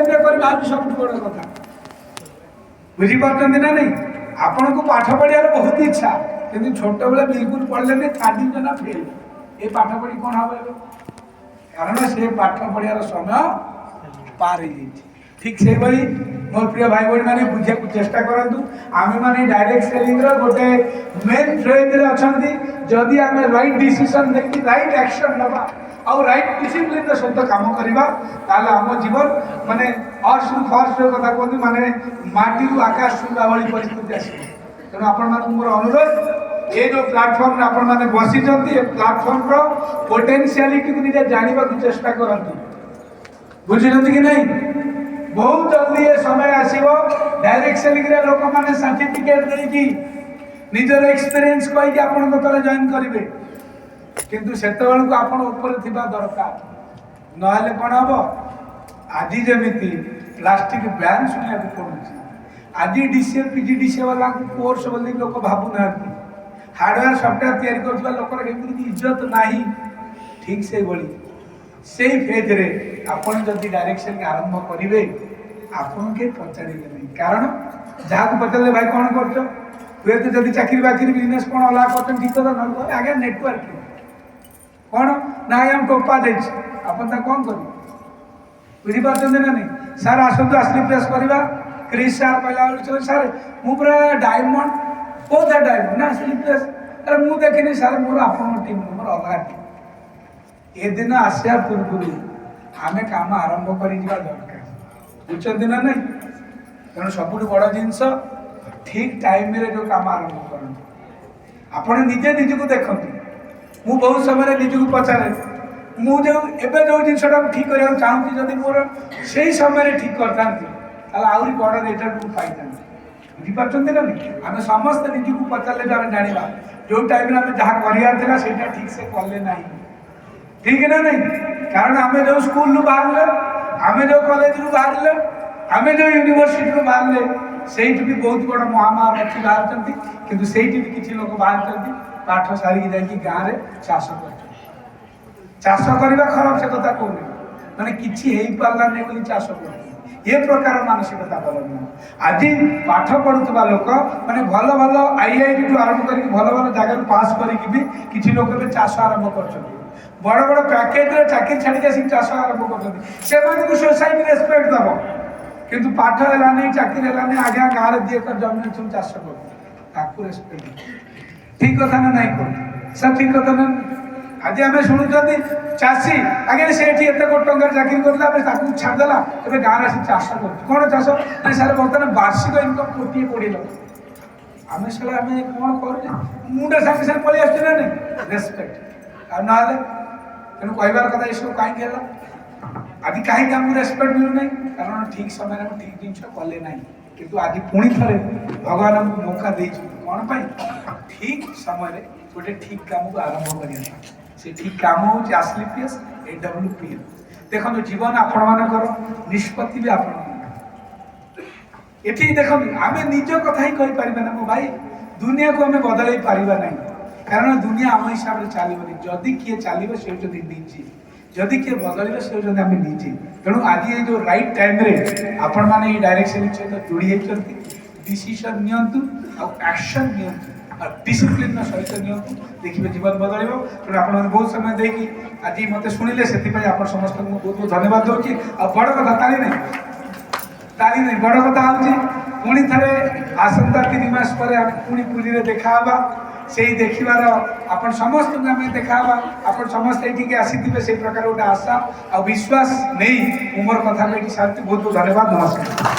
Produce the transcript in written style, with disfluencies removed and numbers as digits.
Time कर सब बड़ कथा बुझीपार ना नहीं आपण को पाठ पढ़ार बहुत इच्छा कि छोट बेले बिल्कुल पढ़ले नहीं थर्ड डिविजन फेल ये पाठ पढ़ी कौन हम कारण से पाठ पढ़ार समय पार हो ठीक से भाई मोर प्रिय भाई भाई मैंने बुझे चेष्टा करूँ आम मैंने डायरेक्ट सेलिंग गोटे मेन फ्रेज रे अच्छा जदि आम राइट डिसीजन देखी राइट एक्शन नवा आउ राइट डिसिप्लिन सहित काम करवा आम जीवन माने अर्स फर्स्ट कथा कहते माने माटी आकाश छुआ भाई परिस्थिति आस तेणु आपण मोर अनुरोध ये जो प्लाटफर्म आपण मैंने बसी प्लाटफर्म पोटेंशियलिटी को निजे जानवा चेष्टा करते बुझुं कि नहीं बहुत जल्दी ये समय आसो डायरेक्ट सेलिंग रे लोक मैंने सर्टिफिकेट देकी निजर एक्सपीरियंस कहीकि आपण तले जॉइन करेंगे किंतु सेते बेलू आपण ऊपर थिबा दरकार नहले कौन हम आज जमी प्लास्टिक बैन शुणा पड़ुଛି आज डीसीए पीजीडीसीए वाला कोर्स बोली लोक भावुना हार्डवेयर सॉफ्टवेयर तैयारी करथिबा लोकर केमती इज्जत नाही ठीक से बोली से फेज रे आपण जदि डायरेक्शन आरंभ करेंगे आपन के पचारे नहीं कारण जहाँ को पचारे भाई कौन कर हुए तो जब चाकरी बाकरी बिजनेस कौन अला कर ठीक कथा ना आगे नेटवर्क कौन ना हम टोपा दे कौन कर बुझीपार ना नहीं सार आसतु आसली प्रेस करवा क्रिश सार कहला सार मुझे डायमंड कौन था डायमंड ना आसली प्रेस अरे मुझे देखनी सार मोर आप टीम मोर अलग टीम ए दिन आसिया पूर्व आम कम आरंभ कर दरकार बुझे ना नहीं तेणु सब बड़ जिनस ठीक टाइम रे जो काम आरंभ कर आप निजे निजक देखते मु बहुत समय निजक पचारे मुझे एवं जो जिनसा ठीक करने चाहूँगी जब मोर से समय ठीक करता आहरी बड़ रिजल्ट पाई बुझीपार ना नहीं आम समस्त निजक पचारे आम जाना जो टाइम आम जहाँ करार से ठीक से कले ना ठीक ना नहीं कारण आम जो स्कूल बाहर आम जो कॉलेज बाहर आम जो यूनिवर्सिटी बाहर से भी बहुत बड़ महामारी बाहर किंतु से भी किसी लोग बाहर पाठ सारिकी जाकि गाँव में चाष करवा खराब से कथा कहूनी मैंने किसी हो पारा नहीं बोली चाष कर ये प्रकार मानसिकता भल नुह आज पाठ पढ़ुवा लोक मैंने भल भल आईआईटी ठू आरंभ कर भल भल जगह पास करके लोग चाष आरंभ कर बड़ बड़ पैकेज चाकरी छाड़ी आसिक चाष आरंभ कर सोसाइटी रेस्पेक्ट दब किंतु पाठ है नहीं चाकरी है नहीं आज्ञा गाँव में दिए जमीन सब चाष कर रेस्पेक्ट ठीक कथा ना नहीं कह सब ठीक कथा ना आज आम शुणुं चाषी आगे से एत कोटी टकर चाकरी कर छाड़देला ए गाँव आस चाष कर कौन चाष नहीं सारे बर्तमान वार्षिक इनकम कोटी 20 लाख आम से आम कौन कर मुंडे सागे सागे पलि आस नहीं रेस्पेक्ट आ ना तेणु कहबार कथा ये सब कहीं आज कहीं आमको रेस्पेक्ट मिलूना कारण ठीक समय ठीक जिन कले ना किंतु आज पुणी थे भगवान आमको मौका दे कौन पाई ठीक समय गोटे ठीक काम को आरंभ कर से ठीक काम हूँ आसलीपीएस AWPL देखो जीवन आपण निष्पत्ति भी आपण ये देखो आम निज कथा ही कहीपर ना मो भाई दुनिया को आम बदल पारिबा नहीं कारण दुनिया आम हिसाब से चलनी जदि किए चलो से निजे जदि किए बदल से आम निजे तेणु आज ये जो राइट टाइम रे आपण मैंने डायरेक्शन सहित जोड़ी होती डिसीजन नियंतु एक्शन नियंतु डिसिप्लिन सहित नियंतु देखिए जीवन बदल तेणु आप बहुत समय देखी आज मत शुणिले से समस्त बहुत बहुत धन्यवाद दूसरी आ बड़ कथा ताली नहीं बड़ कथा हूँ पुणी थे आसंता 3 मास पर पुणी पुरी देखा से देखार आप समस्त देखा आप समस्त ये आसी से प्रकार गोटे आशा आ विश्वास नहीं मोर कथा सारी बहुत बहुत धन्यवाद नमस्कार।